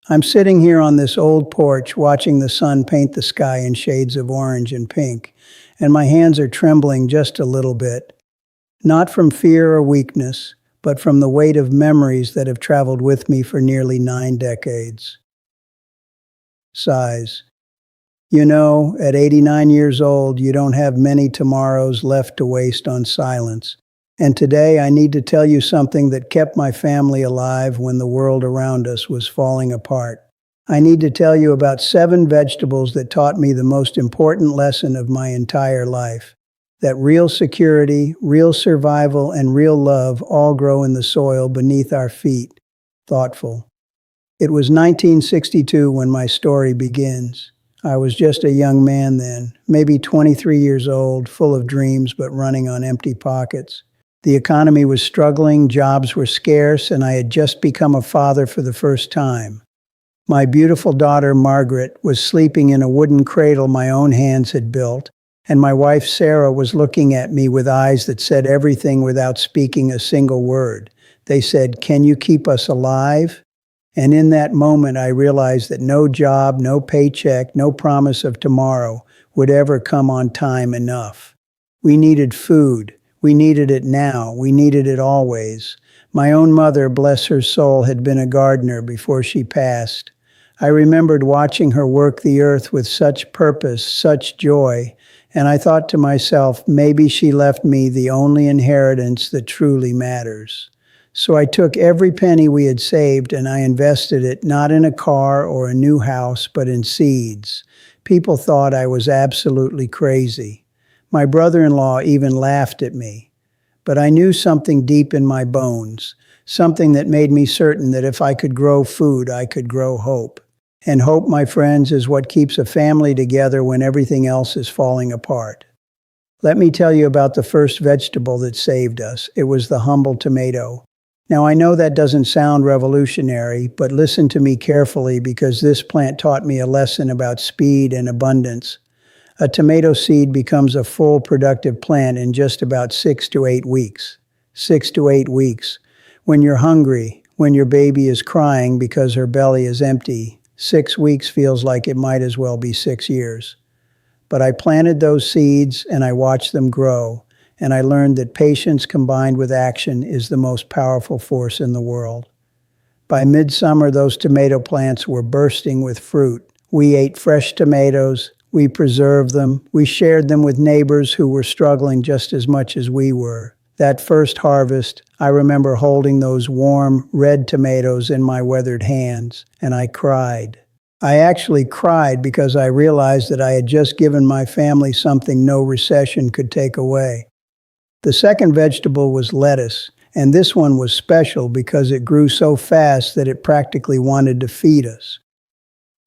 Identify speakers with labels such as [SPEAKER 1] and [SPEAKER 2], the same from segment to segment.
[SPEAKER 1] I'm sitting here on this old porch watching the sun paint the sky in shades of orange and pink, and my hands are trembling just a little bit. Not from fear or weakness, but from the weight of memories that have traveled with me for nearly 9 decades. Sighs. You know, at 89 years old, you don't have many tomorrows left to waste on silence. And today I need to tell you something that kept my family alive when the world around us was falling apart. I need to tell you about 7 vegetables that taught me the most important lesson of my entire life. That real security, real survival, and real love all grow in the soil beneath our feet. Thoughtful. It was 1962 when my story begins. I was just a young man then, maybe 23 years old, full of dreams but running on empty pockets. The economy was struggling, jobs were scarce, and I had just become a father for the first time. My beautiful daughter, Margaret, was sleeping in a wooden cradle my own hands had built, and my wife, Sarah, was looking at me with eyes that said everything without speaking a single word. They said, "Can you keep us alive?" And in that moment, I realized that no job, no paycheck, no promise of tomorrow would ever come on time enough. We needed food. We needed it now. We needed it always. My own mother, bless her soul, had been a gardener before she passed. I remembered watching her work the earth with such purpose, such joy, and I thought to myself, maybe she left me the only inheritance that truly matters. So I took every penny we had saved and I invested it not in a car or a new house, but in seeds. People thought I was absolutely crazy. My brother-in-law even laughed at me. But I knew something deep in my bones, something that made me certain that if I could grow food, I could grow hope. And hope, my friends, is what keeps a family together when everything else is falling apart. Let me tell you about the first vegetable that saved us. It was the humble tomato. Now, I know that doesn't sound revolutionary, but listen to me carefully because this plant taught me a lesson about speed and abundance. A tomato seed becomes a full productive plant in just about 6 to 8 weeks. 6 to 8 weeks. When you're hungry, when your baby is crying because her belly is empty, 6 weeks feels like it might as well be 6 years. But I planted those seeds and I watched them grow, and I learned that patience combined with action is the most powerful force in the world. By midsummer, those tomato plants were bursting with fruit. We ate fresh tomatoes. We preserved them. We shared them with neighbors who were struggling just as much as we were. That first harvest, I remember holding those warm, red tomatoes in my weathered hands, and I cried. I actually cried because I realized that I had just given my family something no recession could take away. The second vegetable was lettuce, and this one was special because it grew so fast that it practically wanted to feed us.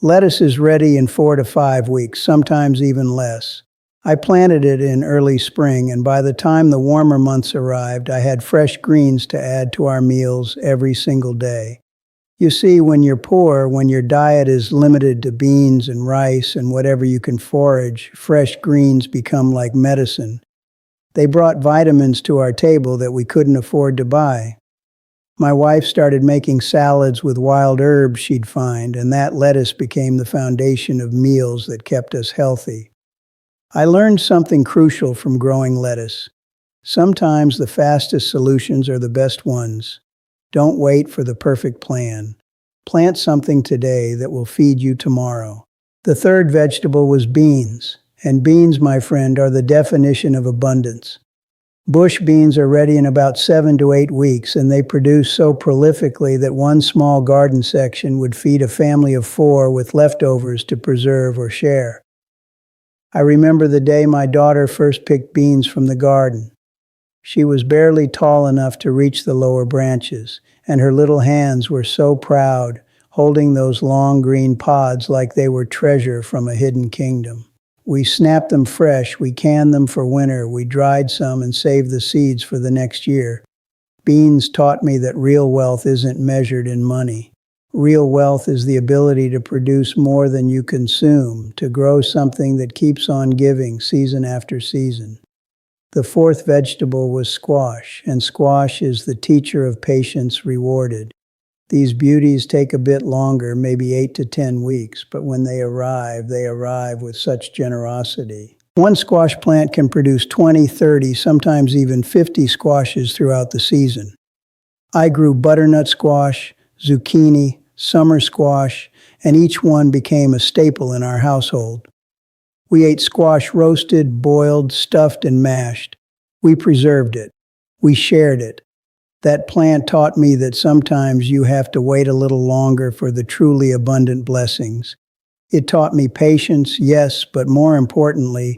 [SPEAKER 1] Lettuce is ready in 4 to 5 weeks, sometimes even less. I planted it in early spring, and by the time the warmer months arrived, I had fresh greens to add to our meals every single day. You see, when you're poor, when your diet is limited to beans and rice and whatever you can forage, fresh greens become like medicine. They brought vitamins to our table that we couldn't afford to buy. My wife started making salads with wild herbs she'd find, and that lettuce became the foundation of meals that kept us healthy. I learned something crucial from growing lettuce. Sometimes the fastest solutions are the best ones. Don't wait for the perfect plan. Plant something today that will feed you tomorrow. The third vegetable was beans, and beans, my friend, are the definition of abundance. Bush beans are ready in about 7 to 8 weeks, and they produce so prolifically that one small garden section would feed a family of 4 with leftovers to preserve or share. I remember the day my daughter first picked beans from the garden. She was barely tall enough to reach the lower branches, and her little hands were so proud, holding those long green pods like they were treasure from a hidden kingdom. We snapped them fresh, we canned them for winter, we dried some and saved the seeds for the next year. Beans taught me that real wealth isn't measured in money. Real wealth is the ability to produce more than you consume, to grow something that keeps on giving season after season. The fourth vegetable was squash, and squash is the teacher of patience rewarded. These beauties take a bit longer, maybe 8 to 10 weeks, but when they arrive with such generosity. One squash plant can produce 20, 30, sometimes even 50 squashes throughout the season. I grew butternut squash, zucchini, summer squash, and each one became a staple in our household. We ate squash roasted, boiled, stuffed, and mashed. We preserved it. We shared it. That plant taught me that sometimes you have to wait a little longer for the truly abundant blessings. It taught me patience, yes, but more importantly,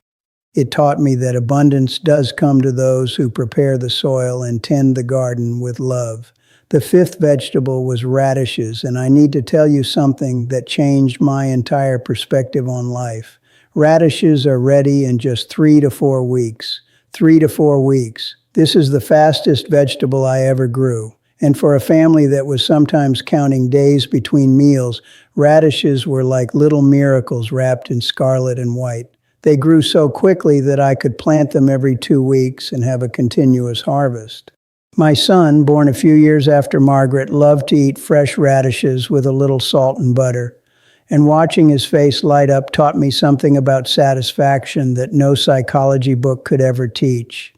[SPEAKER 1] it taught me that abundance does come to those who prepare the soil and tend the garden with love. The fifth vegetable was radishes, and I need to tell you something that changed my entire perspective on life. Radishes are ready in just 3 to 4 weeks. 3 to 4 weeks. This is the fastest vegetable I ever grew. And for a family that was sometimes counting days between meals, radishes were like little miracles wrapped in scarlet and white. They grew so quickly that I could plant them every 2 weeks and have a continuous harvest. My son, born a few years after Margaret, loved to eat fresh radishes with a little salt and butter. And watching his face light up taught me something about satisfaction that no psychology book could ever teach.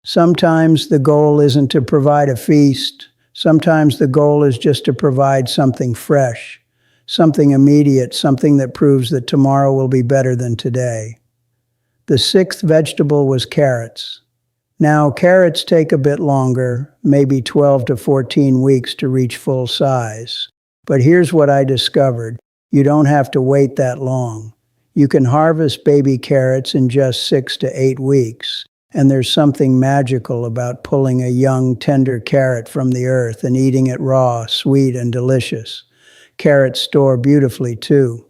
[SPEAKER 1] Sometimes the goal isn't to provide a feast. Sometimes the goal is just to provide something fresh, something immediate, something that proves that tomorrow will be better than today. The sixth vegetable was carrots. Now, carrots take a bit longer, maybe 12 to 14 weeks to reach full size. But here's what I discovered. You don't have to wait that long. You can harvest baby carrots in just 6 to 8 weeks. And there's something magical about pulling a young, tender carrot from the earth and eating it raw, sweet, and delicious. Carrots store beautifully, too.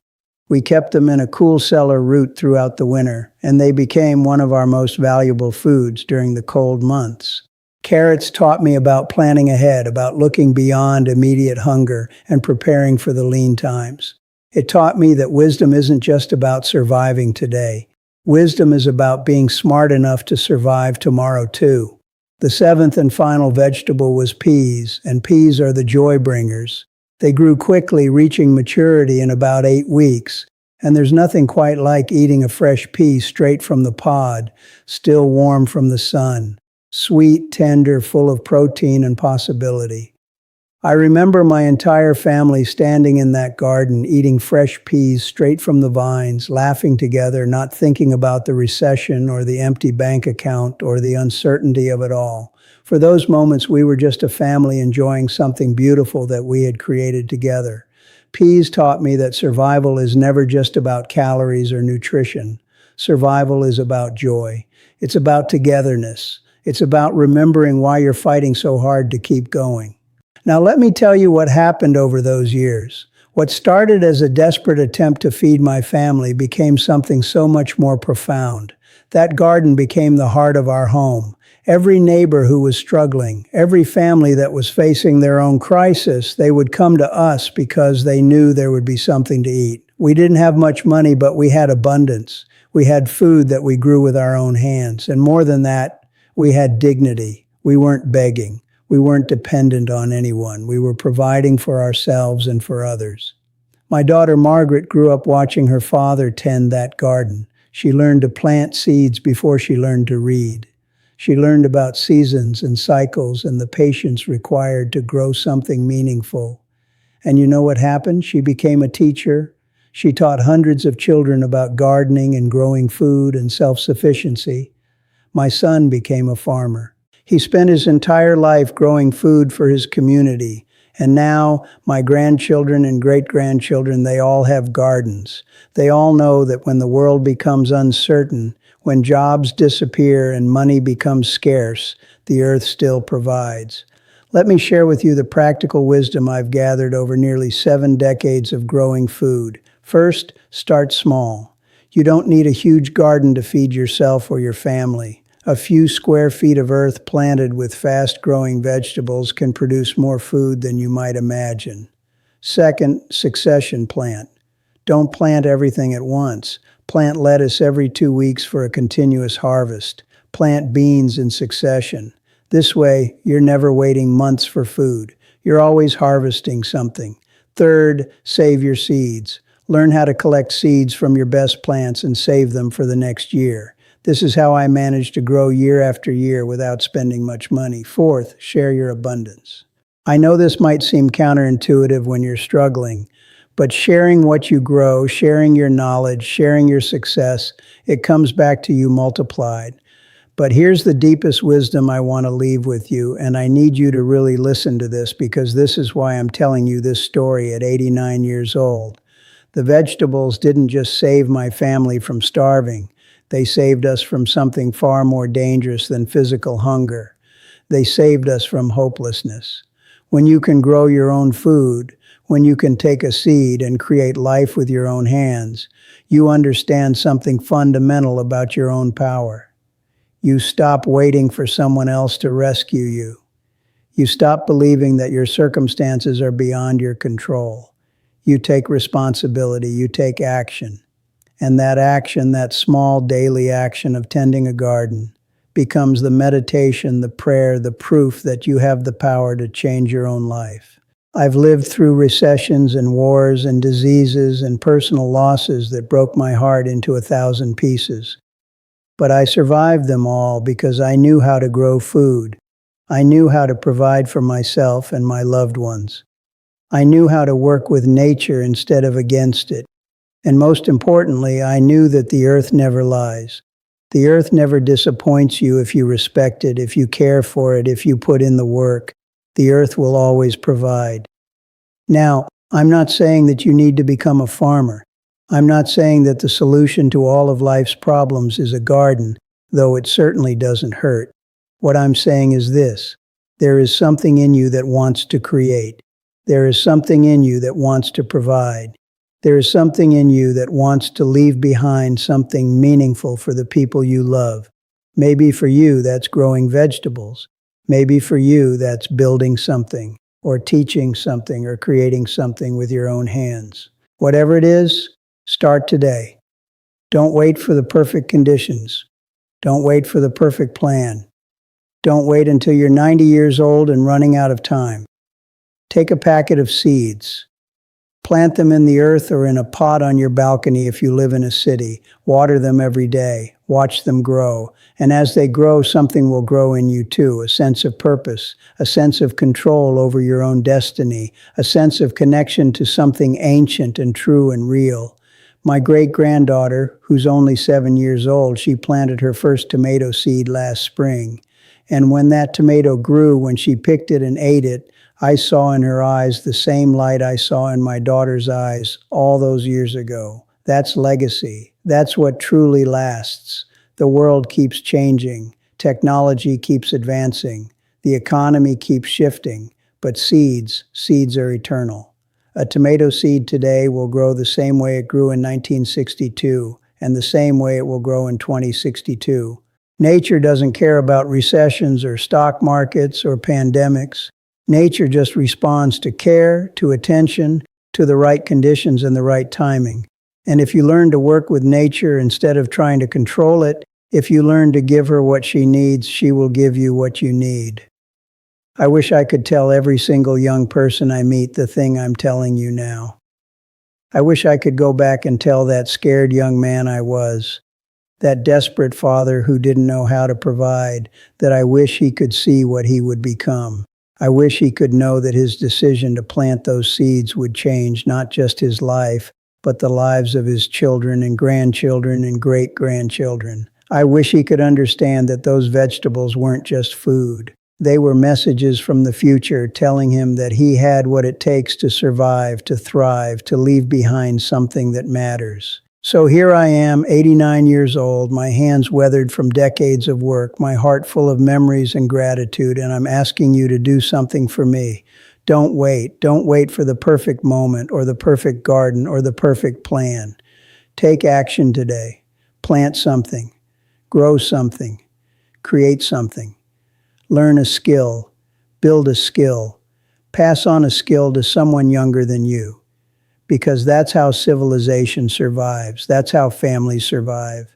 [SPEAKER 1] We kept them in a cool cellar root throughout the winter, and they became one of our most valuable foods during the cold months. Carrots taught me about planning ahead, about looking beyond immediate hunger and preparing for the lean times. It taught me that wisdom isn't just about surviving today. Wisdom is about being smart enough to survive tomorrow too. The seventh and final vegetable was peas, and peas are the joy bringers. They grew quickly, reaching maturity in about 8 weeks, and there's nothing quite like eating a fresh pea straight from the pod, still warm from the sun. Sweet, tender, full of protein and possibility. I remember my entire family standing in that garden, eating fresh peas straight from the vines, laughing together, not thinking about the recession or the empty bank account or the uncertainty of it all. For those moments, we were just a family enjoying something beautiful that we had created together. Peas taught me that survival is never just about calories or nutrition. Survival is about joy. It's about togetherness. It's about remembering why you're fighting so hard to keep going. Now let me tell you what happened over those years. What started as a desperate attempt to feed my family became something so much more profound. That garden became the heart of our home. Every neighbor who was struggling, every family that was facing their own crisis, they would come to us because they knew there would be something to eat. We didn't have much money, but we had abundance. We had food that we grew with our own hands. And more than that, we had dignity. We weren't begging. We weren't dependent on anyone. We were providing for ourselves and for others. My daughter Margaret grew up watching her father tend that garden. She learned to plant seeds before she learned to read. She learned about seasons and cycles and the patience required to grow something meaningful. And you know what happened? She became a teacher. She taught hundreds of children about gardening and growing food and self-sufficiency. My son became a farmer. He spent his entire life growing food for his community. And now, my grandchildren and great-grandchildren, they all have gardens. They all know that when the world becomes uncertain, when jobs disappear and money becomes scarce, the earth still provides. Let me share with you the practical wisdom I've gathered over nearly 7 decades of growing food. First, start small. You don't need a huge garden to feed yourself or your family. A few square feet of earth planted with fast-growing vegetables can produce more food than you might imagine. Second, succession plant. Don't plant everything at once. Plant lettuce every 2 weeks for a continuous harvest. Plant beans in succession. This way, you're never waiting months for food. You're always harvesting something. Third, save your seeds. Learn how to collect seeds from your best plants and save them for the next year. This is how I managed to grow year after year without spending much money. Fourth, share your abundance. I know this might seem counterintuitive when you're struggling, but sharing what you grow, sharing your knowledge, sharing your success, it comes back to you multiplied. But here's the deepest wisdom I want to leave with you, and I need you to really listen to this because this is why I'm telling you this story at 89 years old. The vegetables didn't just save my family from starving. They saved us from something far more dangerous than physical hunger. They saved us from hopelessness. When you can grow your own food, when you can take a seed and create life with your own hands, you understand something fundamental about your own power. You stop waiting for someone else to rescue you. You stop believing that your circumstances are beyond your control. You take responsibility, you take action. And that action, that small daily action of tending a garden, becomes the meditation, the prayer, the proof that you have the power to change your own life. I've lived through recessions and wars and diseases and personal losses that broke my heart into 1,000 pieces. But I survived them all because I knew how to grow food. I knew how to provide for myself and my loved ones. I knew how to work with nature instead of against it. And most importantly, I knew that the earth never lies. The earth never disappoints you if you respect it, if you care for it, if you put in the work. The earth will always provide. Now, I'm not saying that you need to become a farmer. I'm not saying that the solution to all of life's problems is a garden, though it certainly doesn't hurt. What I'm saying is this: there is something in you that wants to create. There is something in you that wants to provide. There is something in you that wants to leave behind something meaningful for the people you love. Maybe for you that's growing vegetables. Maybe for you that's building something, or teaching something, or creating something with your own hands. Whatever it is, start today. Don't wait for the perfect conditions. Don't wait for the perfect plan. Don't wait until you're 90 years old and running out of time. Take a packet of seeds. Plant them in the earth or in a pot on your balcony if you live in a city. Water them every day. Watch them grow. And as they grow, something will grow in you too. A sense of purpose, a sense of control over your own destiny, a sense of connection to something ancient and true and real. My great-granddaughter, who's only 7 years old, she planted her first tomato seed last spring. And when that tomato grew, when she picked it and ate it, I saw in her eyes the same light I saw in my daughter's eyes all those years ago. That's legacy. That's what truly lasts. The world keeps changing. Technology keeps advancing. The economy keeps shifting. But seeds are eternal. A tomato seed today will grow the same way it grew in 1962, and the same way it will grow in 2062. Nature doesn't care about recessions or stock markets or pandemics. Nature just responds to care, to attention, to the right conditions and the right timing. And if you learn to work with nature instead of trying to control it, if you learn to give her what she needs, she will give you what you need. I wish I could tell every single young person I meet the thing I'm telling you now. I wish I could go back and tell that scared young man I was, that desperate father who didn't know how to provide, that I wish he could see what he would become. I wish he could know that his decision to plant those seeds would change not just his life, but the lives of his children and grandchildren and great-grandchildren. I wish he could understand that those vegetables weren't just food. They were messages from the future telling him that he had what it takes to survive, to thrive, to leave behind something that matters. So here I am, 89 years old, my hands weathered from decades of work, my heart full of memories and gratitude, and I'm asking you to do something for me. Don't wait. Don't wait for the perfect moment or the perfect garden or the perfect plan. Take action today. Plant something. Grow something. Create something. Learn a skill. Build a skill. Pass on a skill to someone younger than you. Because that's how civilization survives. That's how families survive.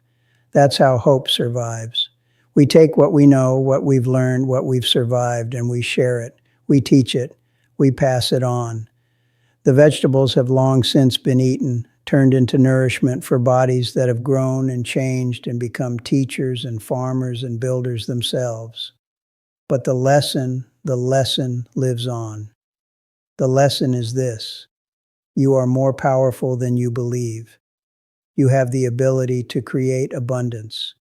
[SPEAKER 1] That's how hope survives. We take what we know, what we've learned, what we've survived, and we share it. We teach it. we pass it on. The vegetables have long since been eaten, turned into nourishment for bodies that have grown and changed and become teachers and farmers and builders themselves. But the lesson lives on. The lesson is this: you are more powerful than you believe. You have the ability to create abundance.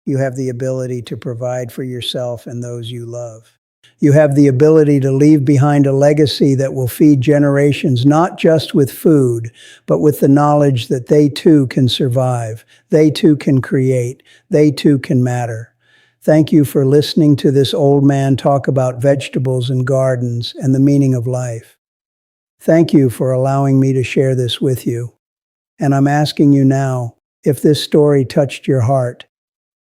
[SPEAKER 1] You have the ability to provide for yourself and those you love. You have the ability to leave behind a legacy that will feed generations not just with food, but with the knowledge that they too can survive, they too can create, they too can matter. Thank you for listening to this old man talk about vegetables and gardens and the meaning of life. Thank you for allowing me to share this with you. And I'm asking you now, if this story touched your heart,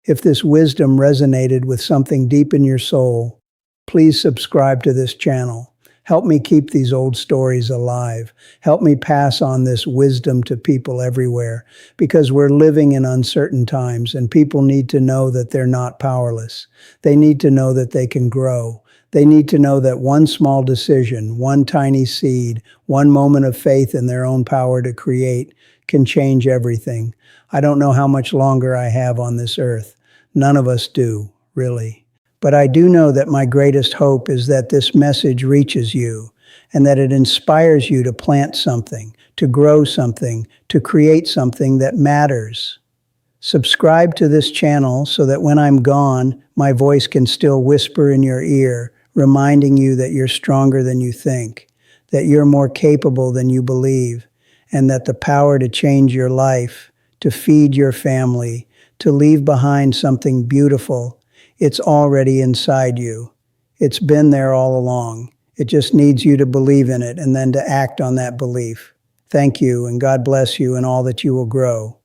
[SPEAKER 1] if this wisdom resonated with something deep in your soul, please subscribe to this channel. Help me keep these old stories alive. Help me pass on this wisdom to people everywhere, because we're living in uncertain times and people need to know that they're not powerless. They need to know that they can grow. They need to know that one small decision, one tiny seed, one moment of faith in their own power to create can change everything. I don't know how much longer I have on this earth. None of us do, really. But I do know that my greatest hope is that this message reaches you and that it inspires you to plant something, to grow something, to create something that matters. Subscribe to this channel so that when I'm gone, my voice can still whisper in your ear, reminding you that you're stronger than you think, that you're more capable than you believe, and that the power to change your life, to feed your family, to leave behind something beautiful, it's already inside you. It's been there all along. It just needs you to believe in it and then to act on that belief. Thank you, and God bless you and all that you will grow.